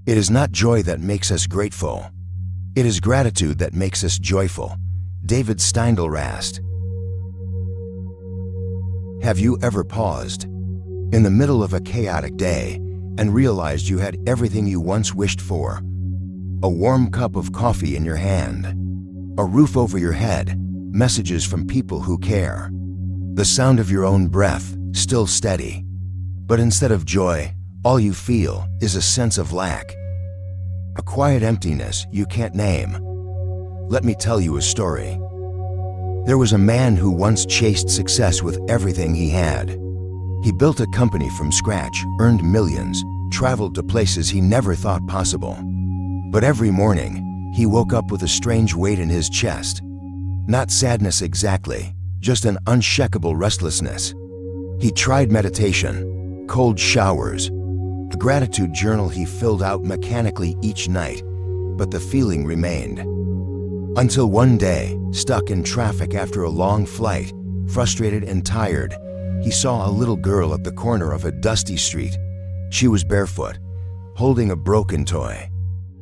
It is not joy that makes us grateful. It is gratitude that makes us joyful. David Steindl-Rast. Have you ever paused in the middle of a chaotic day and realized you had everything you once wished for? A warm cup of coffee in your hand, a roof over your head, messages from people who care, the sound of your own breath, still steady. But instead of joy, all you feel is a sense of lack, a quiet emptiness you can't name. Let me tell you a story. There was a man who once chased success with everything he had. He built a company from scratch, earned millions, traveled to places he never thought possible. But every morning, he woke up with a strange weight in his chest. Not sadness exactly, just an unshakable restlessness. He tried meditation, cold showers, a gratitude journal he filled out mechanically each night, but the feeling remained. Until one day, stuck in traffic after a long flight, frustrated and tired, he saw a little girl at the corner of a dusty street. She was barefoot, holding a broken toy,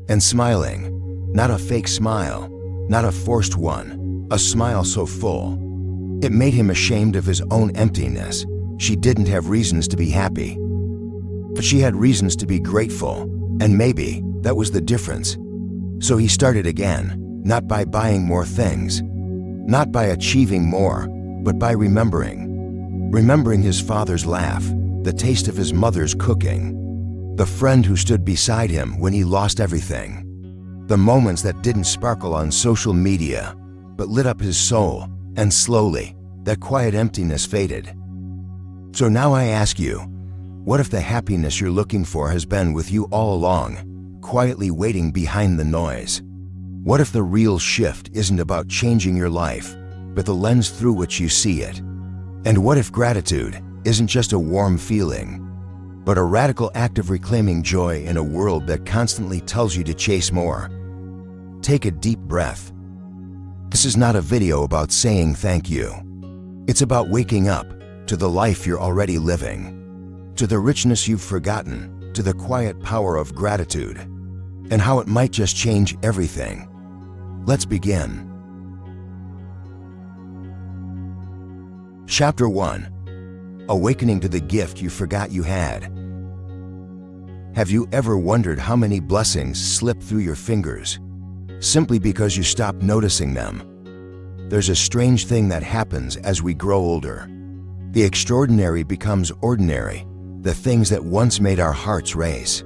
and smiling. Not a fake smile, not a forced one, a smile so full. It made him ashamed of his own emptiness. She didn't have reasons to be happy, but she had reasons to be grateful, and maybe that was the difference. So he started again. Not by buying more things, not by achieving more, but by remembering. Remembering his father's laugh, the taste of his mother's cooking, the friend who stood beside him when he lost everything, the moments that didn't sparkle on social media, but lit up his soul, and slowly, that quiet emptiness faded. So now I ask you, what if the happiness you're looking for has been with you all along, quietly waiting behind the noise? What if the real shift isn't about changing your life, but the lens through which you see it? And what if gratitude isn't just a warm feeling, but a radical act of reclaiming joy in a world that constantly tells you to chase more? Take a deep breath. This is not a video about saying thank you. It's about waking up to the life you're already living, to the richness you've forgotten, to the quiet power of gratitude, and how it might just change everything. Let's begin. Chapter 1. Awakening to the gift you forgot you had. Have you ever wondered how many blessings slip through your fingers simply because you stopped noticing them? There's a strange thing that happens as we grow older. The extraordinary becomes ordinary, the things that once made our hearts race.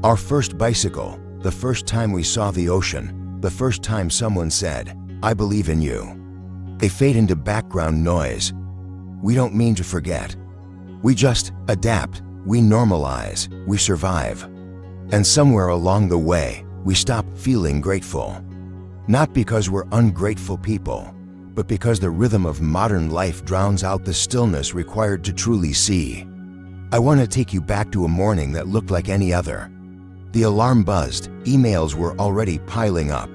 Our first bicycle, the first time we saw the ocean, the first time someone said, "I believe in you." They fade into background noise. We don't mean to forget. We just adapt, we normalize, we survive. And somewhere along the way, we stop feeling grateful. Not because we're ungrateful people, but because the rhythm of modern life drowns out the stillness required to truly see. I want to take you back to a morning that looked like any other. The alarm buzzed, emails were already piling up.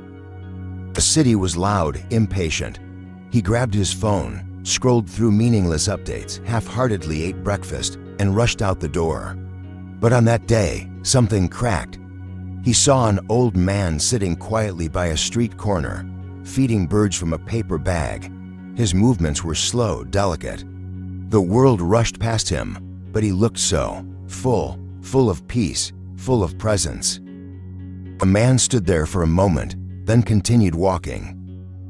The city was loud, impatient. He grabbed his phone, scrolled through meaningless updates, half-heartedly ate breakfast, and rushed out the door. But on that day, something cracked. He saw an old man sitting quietly by a street corner, feeding birds from a paper bag. His movements were slow, delicate. The world rushed past him, but he looked so full of peace, full of presence. A man stood there for a moment, then continued walking.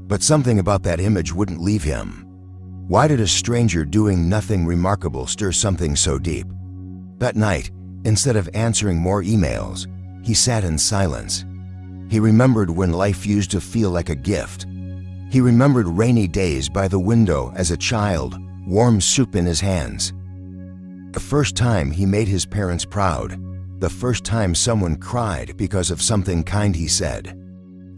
But something about that image wouldn't leave him. Why did a stranger doing nothing remarkable stir something so deep? That night, instead of answering more emails, he sat in silence. He remembered when life used to feel like a gift. He remembered rainy days by the window as a child, warm soup in his hands. The first time he made his parents proud, the first time someone cried because of something kind he said.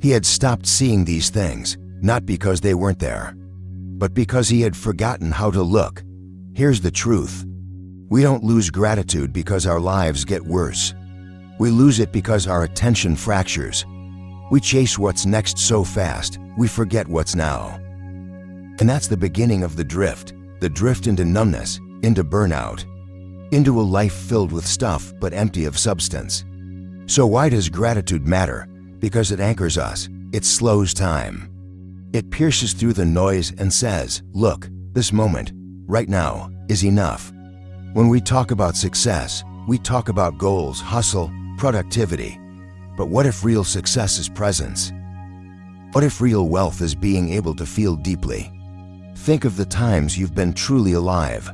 He had stopped seeing these things, not because they weren't there, but because he had forgotten how to look. Here's the truth. We don't lose gratitude because our lives get worse. We lose it because our attention fractures. We chase what's next so fast, we forget what's now. And that's the beginning of the drift into numbness, into burnout, into a life filled with stuff but empty of substance. So why does gratitude matter? Because it anchors us. It slows time. It pierces through the noise and says, look, this moment, right now, is enough. When we talk about success, we talk about goals, hustle, productivity. But what if real success is presence? What if real wealth is being able to feel deeply? Think of the times you've been truly alive.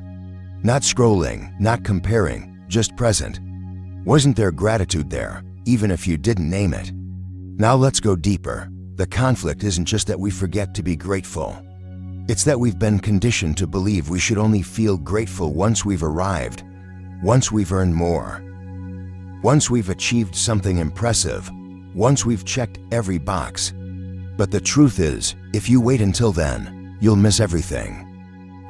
Not scrolling, not comparing, just present. Wasn't there gratitude there, even if you didn't name it? Now let's go deeper. The conflict isn't just that we forget to be grateful. It's that we've been conditioned to believe we should only feel grateful once we've arrived, once we've earned more, once we've achieved something impressive, once we've checked every box. But the truth is, if you wait until then, you'll miss everything.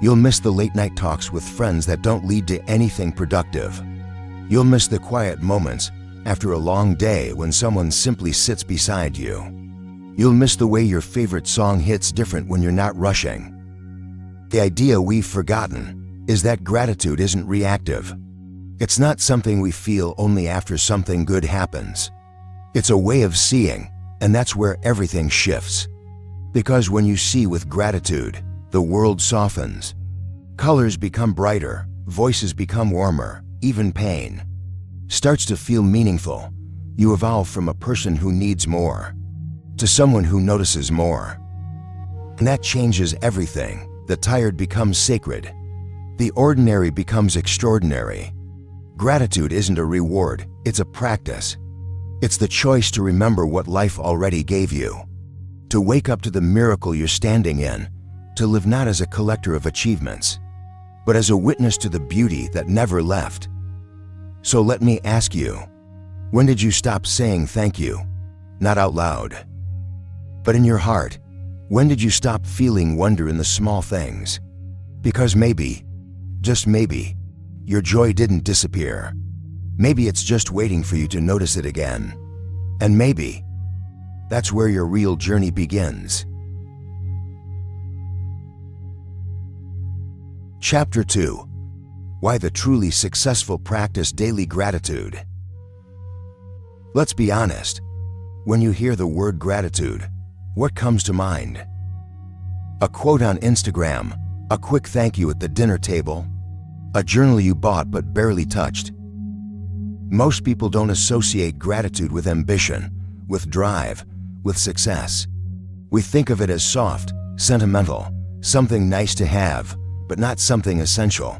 You'll miss the late-night talks with friends that don't lead to anything productive. You'll miss the quiet moments after a long day when someone simply sits beside you. You'll miss the way your favorite song hits different when you're not rushing. The idea we've forgotten is that gratitude isn't reactive. It's not something we feel only after something good happens. It's a way of seeing, and that's where everything shifts. Because when you see with gratitude, the world softens. Colors become brighter, voices become warmer, even pain starts to feel meaningful. You evolve from a person who needs more to someone who notices more. And that changes everything. The tired becomes sacred. The ordinary becomes extraordinary. Gratitude isn't a reward, it's a practice. It's the choice to remember what life already gave you, to wake up to the miracle you're standing in, to live not as a collector of achievements, but as a witness to the beauty that never left. So let me ask you, when did you stop saying thank you? Not out loud, but in your heart. When did you stop feeling wonder in the small things? Because maybe, just maybe, your joy didn't disappear. Maybe it's just waiting for you to notice it again. And maybe that's where your real journey begins. Chapter 2. Why the truly successful practice daily gratitude. Let's be honest. When you hear the word gratitude, what comes to mind? A quote on Instagram, a quick thank you at the dinner table, a journal you bought but barely touched. Most people don't associate gratitude with ambition, with drive, with success. We think of it as soft, sentimental, something nice to have, but not something essential.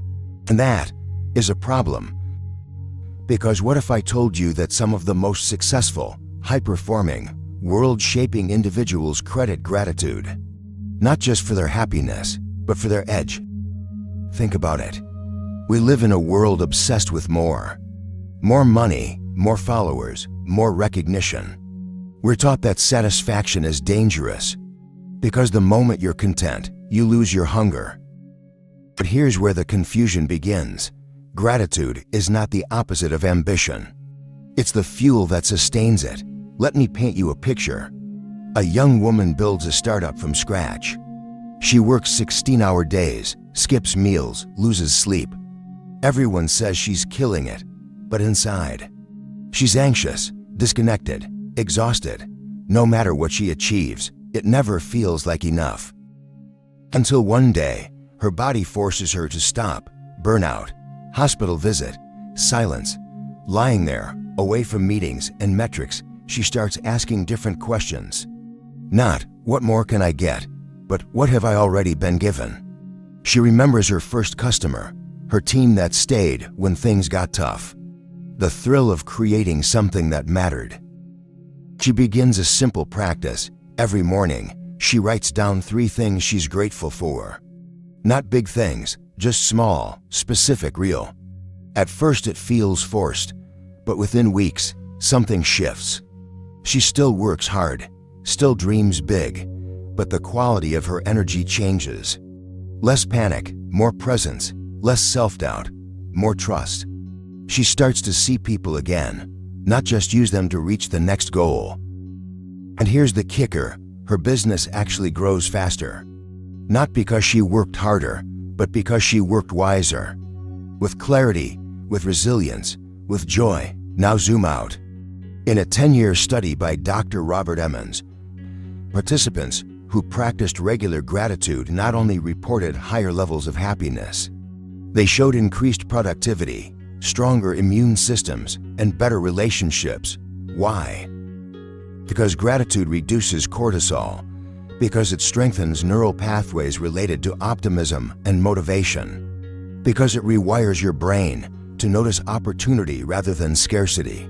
And that is a problem. Because what if I told you that some of the most successful, high-performing, world-shaping individuals credit gratitude, not just for their happiness, but for their edge? Think about it. We live in a world obsessed with more. More money, more followers, more recognition. We're taught that satisfaction is dangerous, because the moment you're content, you lose your hunger. But here's where the confusion begins. Gratitude is not the opposite of ambition. It's the fuel that sustains it. Let me paint you a picture. A young woman builds a startup from scratch. She works 16-hour days, skips meals, loses sleep. Everyone says she's killing it, but inside, she's anxious, disconnected, exhausted. No matter what she achieves, it never feels like enough. Until one day, her body forces her to stop. Burnout, hospital visit, silence. Lying there, away from meetings and metrics, she starts asking different questions. Not, what more can I get? But what have I already been given? She remembers her first customer, her team that stayed when things got tough. The thrill of creating something that mattered. She begins a simple practice. Every morning, she writes down 3 things she's grateful for. Not big things, just small, specific, real. At first it feels forced, but within weeks, something shifts. She still works hard, still dreams big, but the quality of her energy changes. Less panic, more presence, less self-doubt, more trust. She starts to see people again, not just use them to reach the next goal. And here's the kicker, her business actually grows faster. Not because she worked harder, but because she worked wiser. With clarity, with resilience, with joy. Now zoom out. In a 10-year study by Dr. Robert Emmons, participants who practiced regular gratitude not only reported higher levels of happiness, they showed increased productivity, stronger immune systems, and better relationships. Why? Because gratitude reduces cortisol, because it strengthens neural pathways related to optimism and motivation, because it rewires your brain to notice opportunity rather than scarcity.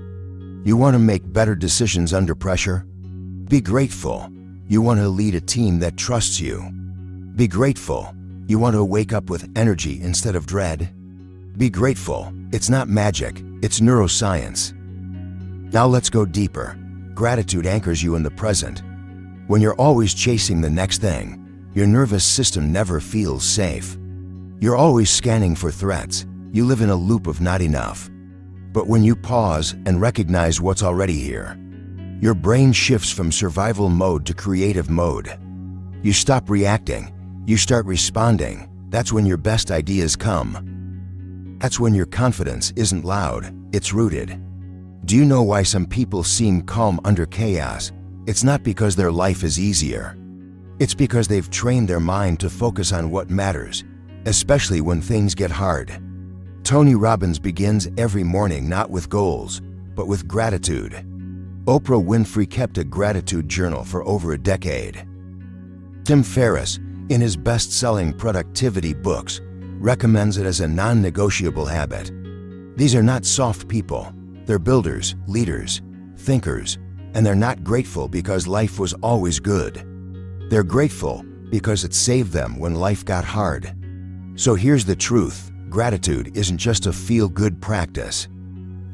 You want to make better decisions under pressure? Be grateful. You want to lead a team that trusts you? Be grateful. You want to wake up with energy instead of dread? Be grateful. It's not magic, it's neuroscience. Now let's go deeper. Gratitude anchors you in the present. When you're always chasing the next thing, your nervous system never feels safe. You're always scanning for threats. You live in a loop of not enough. But when you pause and recognize what's already here, your brain shifts from survival mode to creative mode. You stop reacting. You start responding. That's when your best ideas come. That's when your confidence isn't loud, it's rooted. Do you know why some people seem calm under chaos? It's not because their life is easier. It's because they've trained their mind to focus on what matters, especially when things get hard. Tony Robbins begins every morning not with goals, but with gratitude. Oprah Winfrey kept a gratitude journal for over a decade. Tim Ferriss, in his best-selling productivity books, recommends it as a non-negotiable habit. These are not soft people. They're builders, leaders, thinkers, and they're not grateful because life was always good. They're grateful because it saved them when life got hard. So here's the truth. Gratitude isn't just a feel-good practice.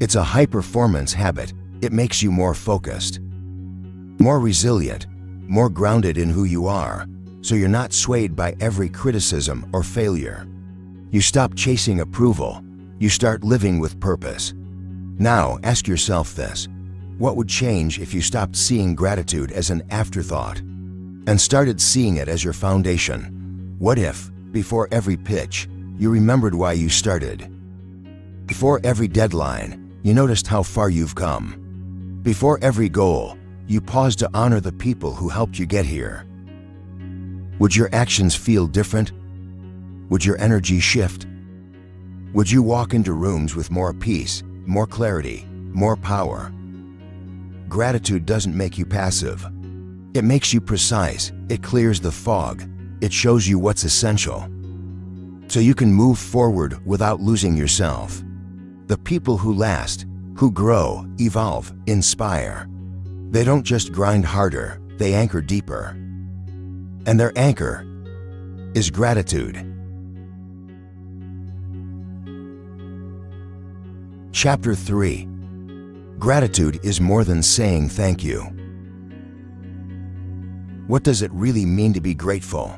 It's a high-performance habit. It makes you more focused, more resilient, more grounded in who you are, so you're not swayed by every criticism or failure. You stop chasing approval. You start living with purpose. Now, ask yourself this. What would change if you stopped seeing gratitude as an afterthought and started seeing it as your foundation? What if, before every pitch, you remembered why you started? Before every deadline, you noticed how far you've come. Before every goal, you paused to honor the people who helped you get here. Would your actions feel different? Would your energy shift? Would you walk into rooms with more peace, more clarity, more power? Gratitude doesn't make you passive. It makes you precise. It clears the fog. It shows you what's essential, so you can move forward without losing yourself. The people who last, who grow, evolve, inspire, they don't just grind harder, they anchor deeper. And their anchor is gratitude. Chapter 3. Gratitude is more than saying thank you. What does it really mean to be grateful?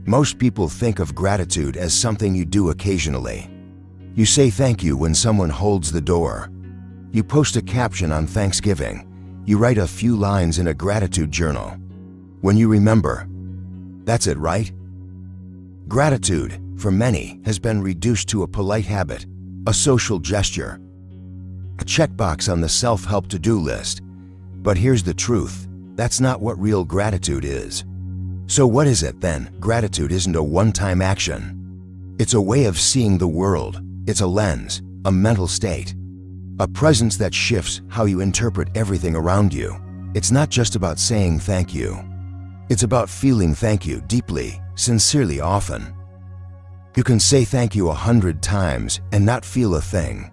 Most people think of gratitude as something you do occasionally. You say thank you when someone holds the door. You post a caption on Thanksgiving. You write a few lines in a gratitude journal. When you remember. That's it, right? Gratitude, for many, has been reduced to a polite habit, a social gesture, a checkbox on the self-help to-do list. But here's the truth. That's not what real gratitude is. So what is it then? Gratitude isn't a one-time action. It's a way of seeing the world. It's a lens, a mental state, a presence that shifts how you interpret everything around you. It's not just about saying thank you. It's about feeling thank you deeply, sincerely often. You can say thank you 100 times and not feel a thing.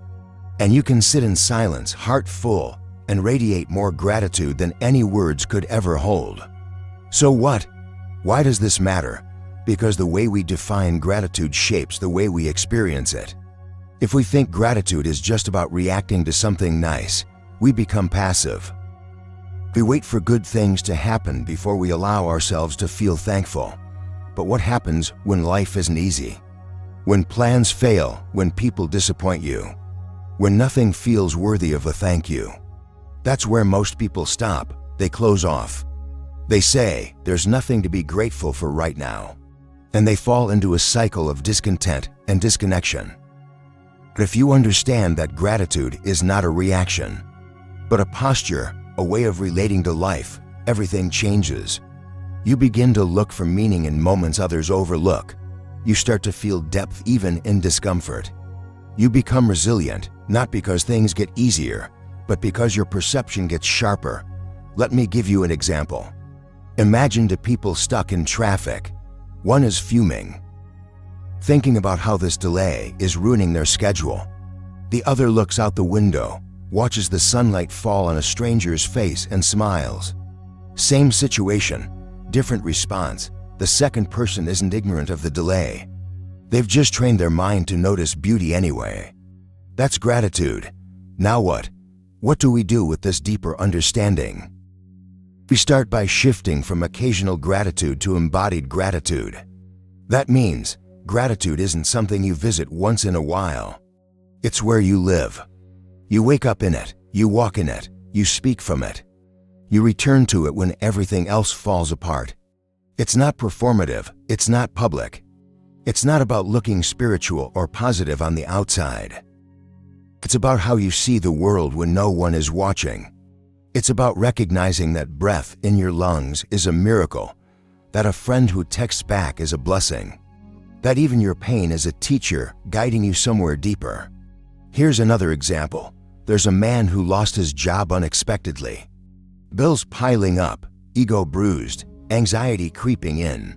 And you can sit in silence, heart full, and radiate more gratitude than any words could ever hold. So what? Why does this matter? Because the way we define gratitude shapes the way we experience it. If we think gratitude is just about reacting to something nice, we become passive. We wait for good things to happen before we allow ourselves to feel thankful. But what happens when life isn't easy? When plans fail, when people disappoint you, when nothing feels worthy of a thank you? That's where most people stop. They close off. They say, there's nothing to be grateful for right now. And they fall into a cycle of discontent and disconnection. But if you understand that gratitude is not a reaction, but a posture, a way of relating to life. Everything changes. You begin to look for meaning in moments others overlook. You start to feel depth even in discomfort. You become resilient, not because things get easier, but because your perception gets sharper. Let me give you an example. Imagine two people stuck in traffic. One is fuming, thinking about how this delay is ruining their schedule. The other looks out the window, watches the sunlight fall on a stranger's face and smiles. Same situation, different response. The second person isn't ignorant of the delay. They've just trained their mind to notice beauty anyway. That's gratitude. Now what? What do we do with this deeper understanding? We start by shifting from occasional gratitude to embodied gratitude. That means gratitude isn't something you visit once in a while. It's where you live. You wake up in it, you walk in it, you speak from it. You return to it when everything else falls apart. It's not performative, it's not public. It's not about looking spiritual or positive on the outside. It's about how you see the world when no one is watching. It's about recognizing that breath in your lungs is a miracle, that a friend who texts back is a blessing, that even your pain is a teacher guiding you somewhere deeper. Here's another example. There's a man who lost his job unexpectedly. Bills piling up, ego bruised, anxiety creeping in.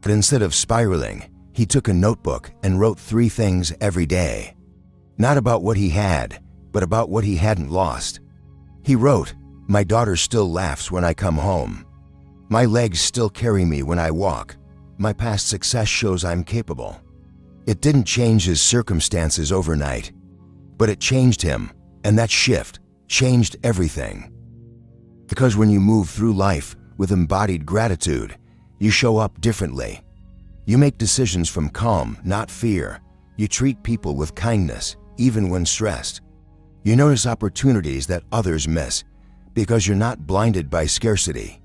But instead of spiraling, he took a notebook and wrote 3 things every day. Not about what he had, but about what he hadn't lost. He wrote, "My daughter still laughs when I come home. My legs still carry me when I walk. My past success shows I'm capable." It didn't change his circumstances overnight, but it changed him, and that shift changed everything. Because when you move through life with embodied gratitude, you show up differently. You make decisions from calm, not fear. You treat people with kindness, even when stressed. You notice opportunities that others miss because you're not blinded by scarcity.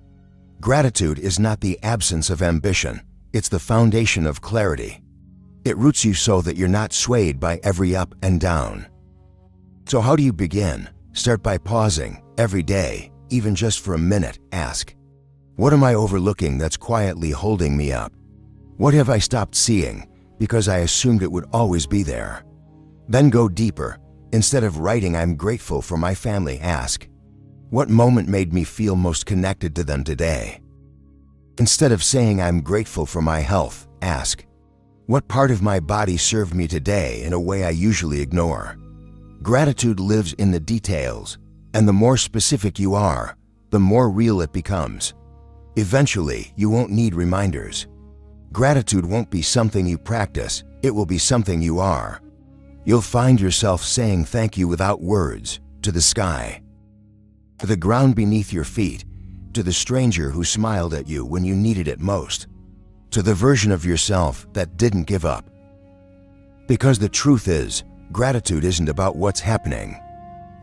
Gratitude is not the absence of ambition, it's the foundation of clarity. It roots you so that you're not swayed by every up and down. So how do you begin? Start by pausing every day, even just for a minute. Ask, what am I overlooking that's quietly holding me up? What have I stopped seeing because I assumed it would always be there? Then go deeper. Instead of writing, "I'm grateful for my family," ask, what moment made me feel most connected to them today? Instead of saying, "I'm grateful for my health," ask, what part of my body served me today in a way I usually ignore? Gratitude lives in the details, and the more specific you are, the more real it becomes. Eventually, you won't need reminders. Gratitude won't be something you practice, it will be something you are. You'll find yourself saying thank you without words, to the sky, to the ground beneath your feet, to the stranger who smiled at you when you needed it most, to the version of yourself that didn't give up. Because the truth is, gratitude isn't about what's happening.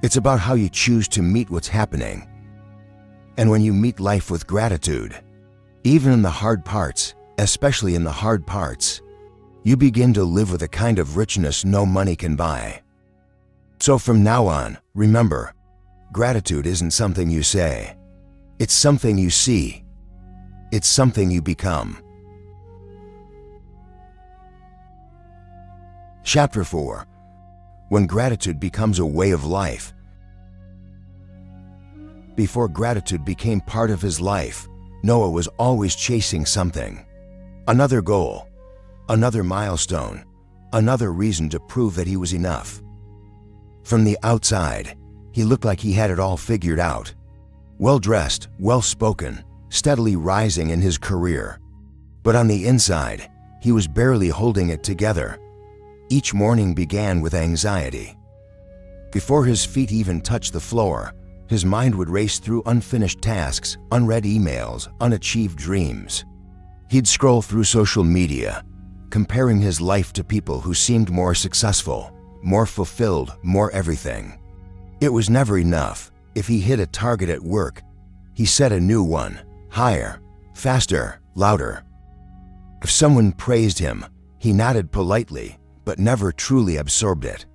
It's about how you choose to meet what's happening. And when you meet life with gratitude, even in the hard parts, especially in the hard parts, you begin to live with a kind of richness no money can buy. So from now on, remember, gratitude isn't something you say. It's something you see. It's something you become. Chapter 4. When gratitude becomes a way of life. Before gratitude became part of his life, Noah was always chasing something. Another goal, another milestone, another reason to prove that he was enough. From the outside, he looked like he had it all figured out. Well-dressed, well-spoken, steadily rising in his career. But on the inside, he was barely holding it together. Each morning began with anxiety. Before his feet even touched the floor, his mind would race through unfinished tasks, unread emails, unachieved dreams. He'd scroll through social media, comparing his life to people who seemed more successful, more fulfilled, more everything. It was never enough. If he hit a target at work, he set a new one, higher, faster, louder. If someone praised him, he nodded politely, but never truly absorbed it.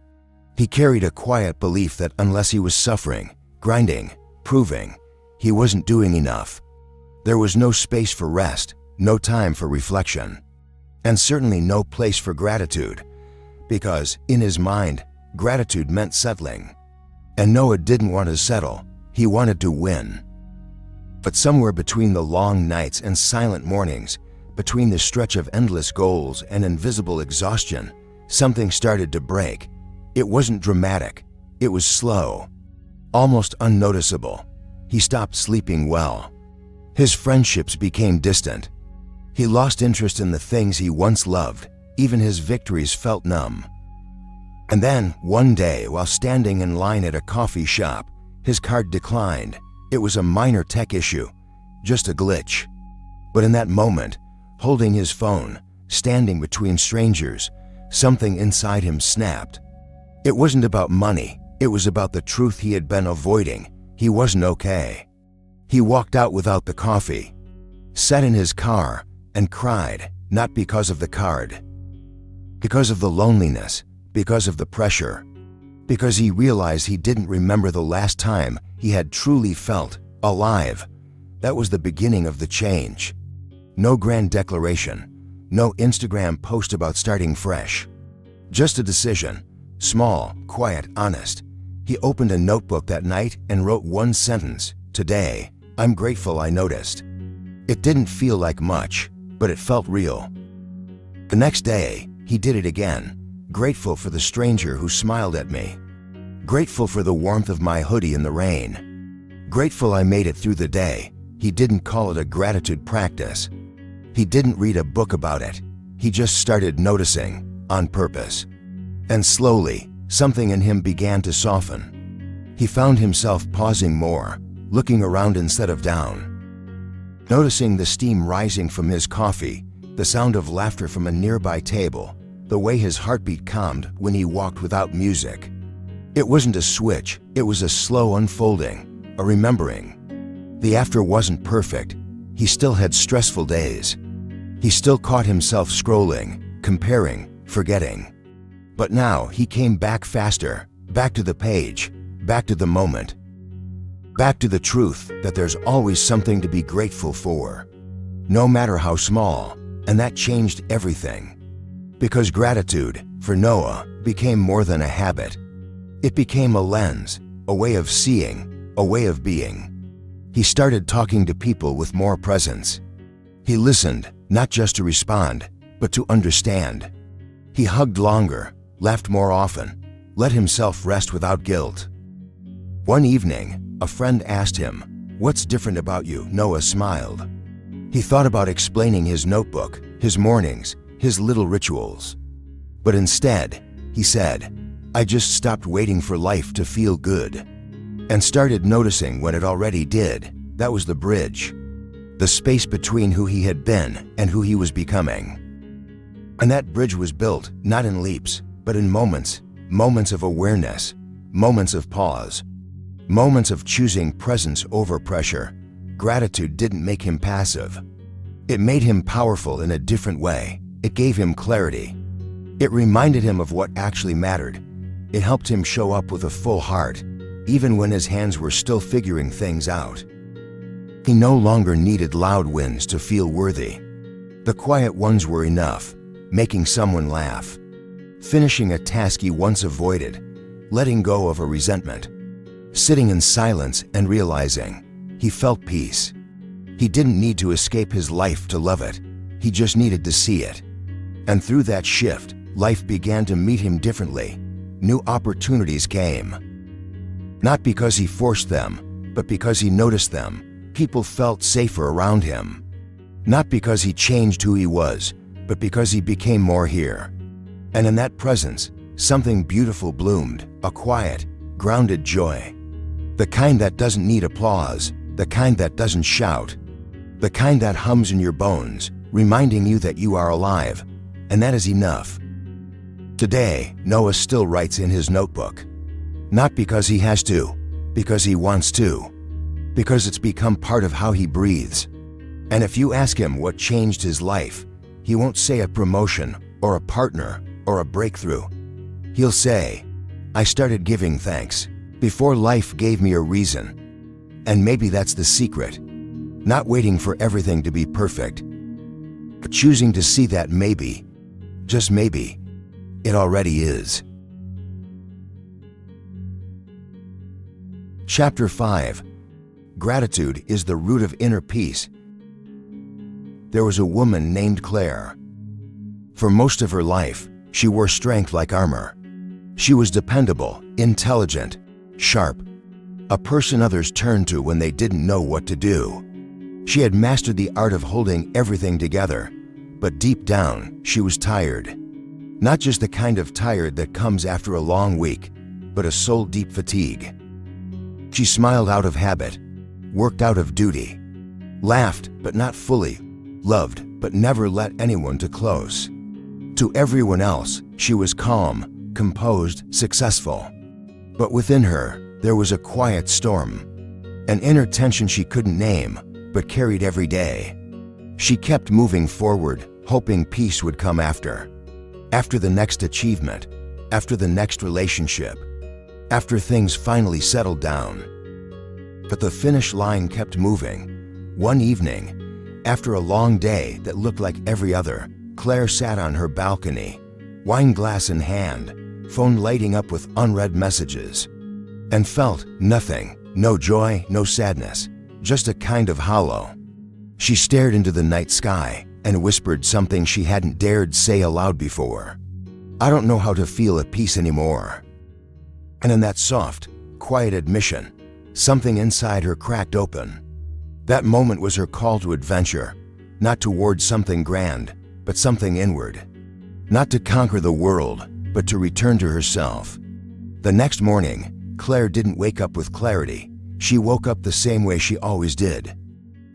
He carried a quiet belief that unless he was suffering, grinding, proving. He wasn't doing enough. There was no space for rest, no time for reflection, and certainly no place for gratitude, because, in his mind, gratitude meant settling. And Noah didn't want to settle, he wanted to win. But somewhere between the long nights and silent mornings, between the stretch of endless goals and invisible exhaustion, something started to break. It wasn't dramatic, it was slow, almost unnoticeable. He stopped sleeping well. His friendships became distant. He lost interest in the things he once loved. Even his victories felt numb. And then, one day, while standing in line at a coffee shop, his card declined. It was a minor tech issue, just a glitch. But in that moment, holding his phone, standing between strangers, something inside him snapped. It wasn't about money, it was about the truth he had been avoiding. He wasn't okay. He walked out without the coffee, sat in his car, and cried, not because of the card, because of the loneliness, because of the pressure, because he realized he didn't remember the last time he had truly felt alive. That was the beginning of the change. No grand declaration, no Instagram post about starting fresh. Just a decision, small, quiet, honest. He opened a notebook that night and wrote one sentence, "Today, I'm grateful I noticed." It didn't feel like much, but it felt real. The next day, he did it again, grateful for the stranger who smiled at me, grateful for the warmth of my hoodie in the rain, grateful I made it through the day. He didn't call it a gratitude practice. He didn't read a book about it. He just started noticing, on purpose. And slowly, something in him began to soften. He found himself pausing more, looking around instead of down, noticing the steam rising from his coffee, the sound of laughter from a nearby table, the way his heartbeat calmed when he walked without music. It wasn't a switch, it was a slow unfolding, a remembering. The after wasn't perfect. He still had stressful days. He still caught himself scrolling, comparing, forgetting. But now he came back faster, back to the page, back to the moment, back to the truth that there's always something to be grateful for, no matter how small, and that changed everything. Because gratitude, for Noah, became more than a habit. It became a lens, a way of seeing, a way of being. He started talking to people with more presence. He listened, not just to respond, but to understand. He hugged longer, laughed more often, let himself rest without guilt. One evening, a friend asked him, "What's different about you?" Noah smiled. He thought about explaining his notebook, his mornings, his little rituals. But instead, he said, "I just stopped waiting for life to feel good, and started noticing when it already did." That was the bridge, the space between who he had been and who he was becoming. And that bridge was built, not in leaps, but in moments, moments of awareness, moments of pause, moments of choosing presence over pressure. Gratitude didn't make him passive. It made him powerful in a different way. It gave him clarity. It reminded him of what actually mattered. It helped him show up with a full heart, even when his hands were still figuring things out. He no longer needed loud wins to feel worthy. The quiet ones were enough, making someone laugh, finishing a task he once avoided, letting go of a resentment, sitting in silence and realizing he felt peace. He didn't need to escape his life to love it. He just needed to see it. And through that shift, life began to meet him differently. New opportunities came. Not because he forced them, but because he noticed them. People felt safer around him. Not because he changed who he was, but because he became more here. And in that presence, something beautiful bloomed, a quiet, grounded joy. The kind that doesn't need applause, the kind that doesn't shout, the kind that hums in your bones, reminding you that you are alive, and that is enough. Today, Noah still writes in his notebook. Not because he has to, because he wants to, because it's become part of how he breathes. And if you ask him what changed his life, he won't say a promotion or a partner or a breakthrough. He'll say, "I started giving thanks. before life gave me a reason. And maybe that's the secret. Not waiting for everything to be perfect, but choosing to see that maybe, just maybe, it already is. Chapter 5. Gratitude is the root of inner peace. There was a woman named Claire. For most of her life, she wore strength like armor. She was dependable, intelligent, sharp, a person others turned to when they didn't know what to do. She had mastered the art of holding everything together, but deep down, she was tired. Not just the kind of tired that comes after a long week, but a soul-deep fatigue. She smiled out of habit, worked out of duty, laughed but not fully, loved but never let anyone too close. To everyone else, she was calm, composed, successful. But within her, there was a quiet storm, an inner tension she couldn't name, but carried every day. She kept moving forward, hoping peace would come after the next achievement, after the next relationship, after things finally settled down. But the finish line kept moving. One evening, after a long day that looked like every other, Claire sat on her balcony, wine glass in hand, phone lighting up with unread messages, and felt nothing, no joy, no sadness, just a kind of hollow. She stared into the night sky and whispered something she hadn't dared say aloud before. "I don't know how to feel at peace anymore." And in that soft, quiet admission, something inside her cracked open. That moment was her call to adventure, not towards something grand, but something inward. Not to conquer the world, but to return to herself. The next morning, Claire didn't wake up with clarity. She woke up the same way she always did.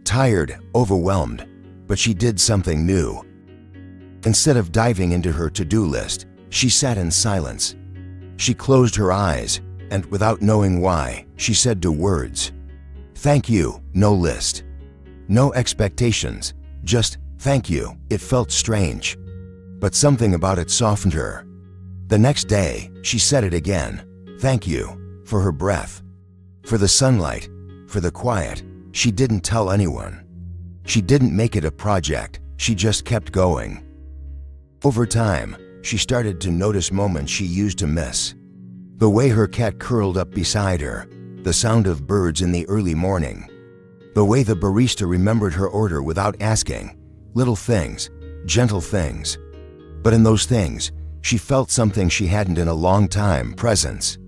Tired, overwhelmed, but she did something new. Instead of diving into her to-do list, she sat in silence. She closed her eyes, and without knowing why, she said 2 words. "Thank you." No list, no expectations, just thank you. It felt strange, but something about it softened her. The next day, she said it again. Thank you, for her breath, for the sunlight, for the quiet. She didn't tell anyone. She didn't make it a project, she just kept going. Over time, she started to notice moments she used to miss. The way her cat curled up beside her, the sound of birds in the early morning, the way the barista remembered her order without asking. Little things, gentle things. But in those things, she felt something she hadn't in a long time, presence.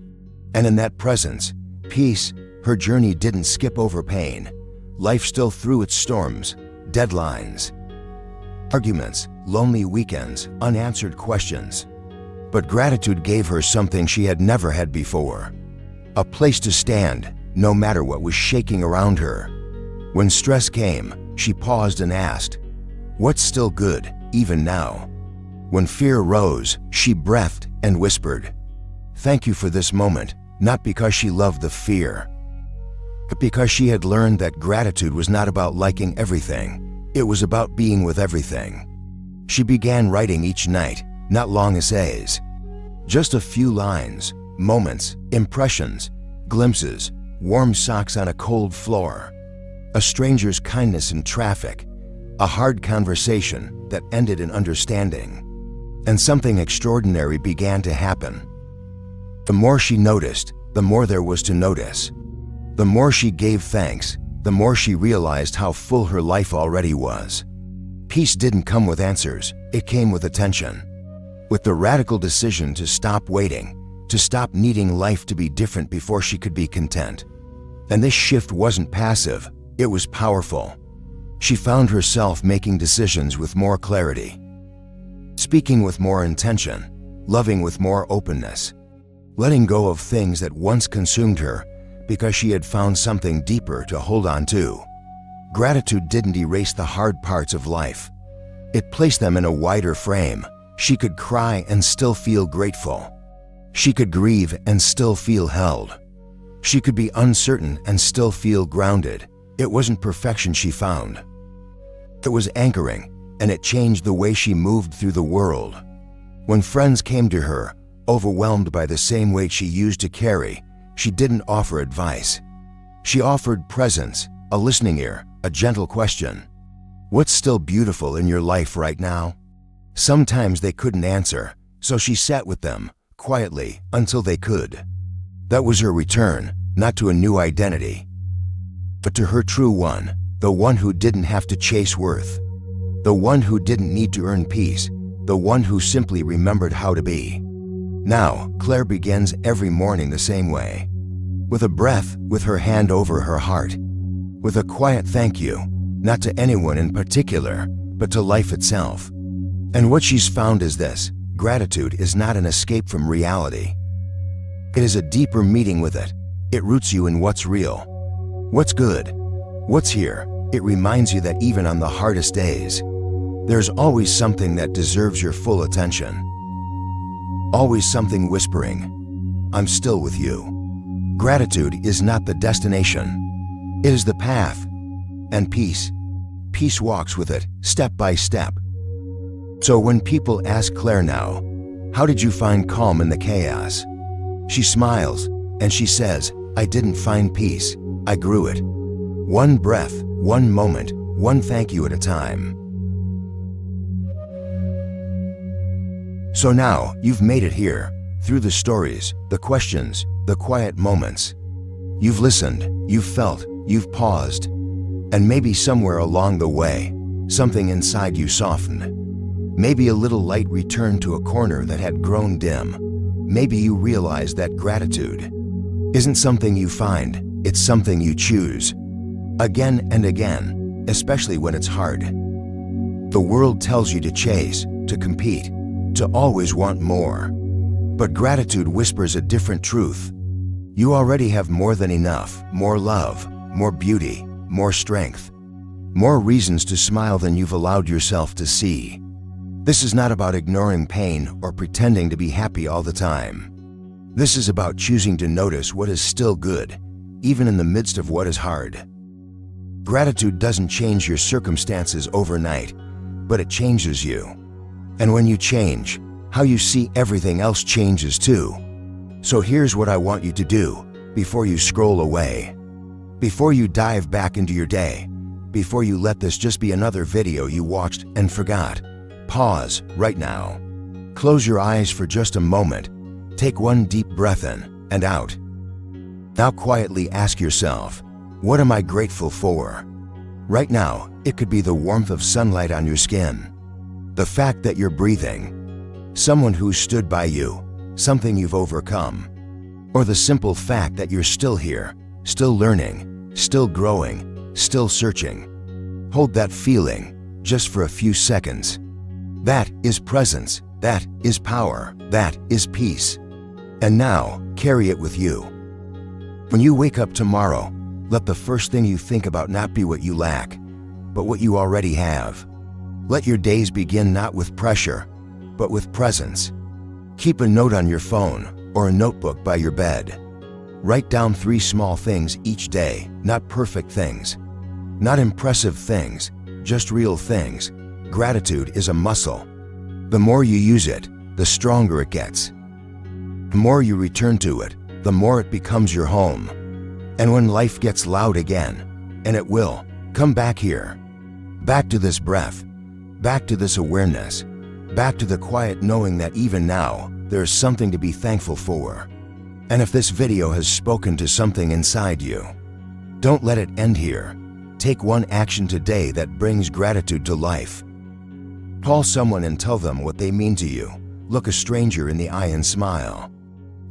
And in that presence, peace. Her journey didn't skip over pain. Life still threw its storms, deadlines, arguments, lonely weekends, unanswered questions. But gratitude gave her something she had never had before. A place to stand, no matter what was shaking around her. When stress came, she paused and asked, "What's still good, even now?" When fear rose, she breathed and whispered, "Thank you for this moment," not because she loved the fear, but because she had learned that gratitude was not about liking everything, it was about being with everything. She began writing each night, not long essays. Just a few lines, moments, impressions, glimpses, warm socks on a cold floor, a stranger's kindness in traffic, a hard conversation that ended in understanding. And something extraordinary began to happen. The more she noticed, the more there was to notice. The more she gave thanks, the more she realized how full her life already was. Peace didn't come with answers, it came with attention. With the radical decision to stop waiting, to stop needing life to be different before she could be content. And this shift wasn't passive, it was powerful. She found herself making decisions with more clarity, speaking with more intention, loving with more openness, letting go of things that once consumed her because she had found something deeper to hold on to. Gratitude didn't erase the hard parts of life. It placed them in a wider frame. She could cry and still feel grateful. She could grieve and still feel held. She could be uncertain and still feel grounded. It wasn't perfection she found. It was anchoring, and it changed the way she moved through the world. When friends came to her, overwhelmed by the same weight she used to carry, She didn't offer advice. She offered presence, a listening ear, a gentle question. What's still beautiful in your life right now? Sometimes they couldn't answer, so she sat with them, quietly, until they could. That was her return, not to a new identity, but to her true one, the one who didn't have to chase worth, the one who didn't need to earn peace, the one who simply remembered how to be. Now, Claire begins every morning the same way. With a breath, with her hand over her heart, with a quiet thank you, not to anyone in particular, but to life itself. And what she's found is this: gratitude is not an escape from reality. It is a deeper meeting with it. It roots you in what's real, what's good, what's here. It reminds you that even on the hardest days, there's always something that deserves your full attention. Always something whispering, "I'm still with you." Gratitude is not the destination. It is the path. And peace walks with it, step by step. So when people ask Claire now, "How did you find calm in the chaos?" she smiles and she says, "I didn't find peace, I grew it. One breath, one moment, one thank you at a time." So now you've made it here, through the stories, the questions, the quiet moments. You've listened, you've felt, you've paused. And maybe somewhere along the way, something inside you softened. Maybe a little light returned to a corner that had grown dim. Maybe you realized that gratitude isn't something you find, it's something you choose. Again and again, especially when it's hard. The world tells you to chase, to compete, to always want more. But gratitude whispers a different truth. You already have more than enough, more love, more beauty, more strength, more reasons to smile than you've allowed yourself to see. This is not about ignoring pain or pretending to be happy all the time. This is about choosing to notice what is still good, even in the midst of what is hard. Gratitude doesn't change your circumstances overnight, but it changes you. And when you change, how you see everything else changes too. So here's what I want you to do before you scroll away. Before you dive back into your day, before you let this just be another video you watched and forgot, pause right now. Close your eyes for just a moment. Take one deep breath in and out. Now quietly ask yourself, what am I grateful for? Right now, it could be the warmth of sunlight on your skin, the fact that you're breathing, someone who stood by you, something you've overcome, or the simple fact that you're still here, still learning, still growing, still searching. Hold that feeling just for a few seconds. That is presence, that is power, that is peace. And now, carry it with you. When you wake up tomorrow, let the first thing you think about not be what you lack, but what you already have. Let your days begin not with pressure, but with presence. Keep a note on your phone or a notebook by your bed. Write down 3 small things each day, not perfect things, not impressive things, just real things. Gratitude is a muscle. The more you use it, the stronger it gets. The more you return to it, the more it becomes your home. And when life gets loud again, and it will, come back here. Back to this breath, back to this awareness, back to the quiet knowing that even now, there is something to be thankful for. And if this video has spoken to something inside you, don't let it end here. Take one action today that brings gratitude to life. Call someone and tell them what they mean to you. Look a stranger in the eye and smile.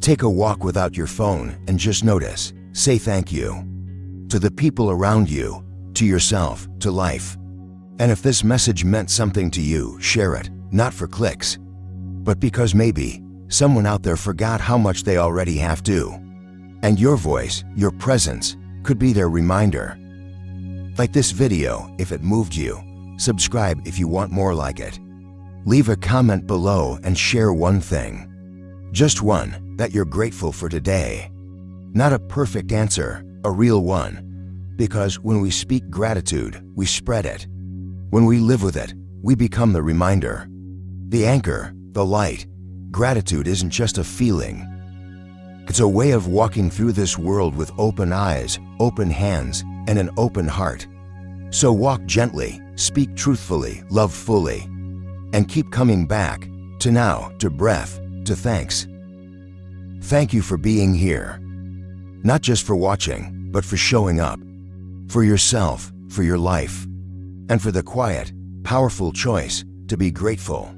Take a walk without your phone and just notice. Say thank you. To the people around you, to yourself, to life. And if this message meant something to you, share it, not for clicks, but because maybe someone out there forgot how much they already have to. And your voice, your presence, could be their reminder. Like this video if it moved you. Subscribe if you want more like it. Leave a comment below and share one thing. Just one that you're grateful for today. Not a perfect answer, a real one. Because when we speak gratitude, we spread it. When we live with it, we become the reminder, the anchor, the light. Gratitude isn't just a feeling. It's a way of walking through this world with open eyes, open hands, and an open heart. So walk gently, speak truthfully, love fully, and keep coming back to now, to breath, to thanks. Thank you for being here. Not just for watching, but for showing up. For yourself, for your life, and for the quiet, powerful choice to be grateful.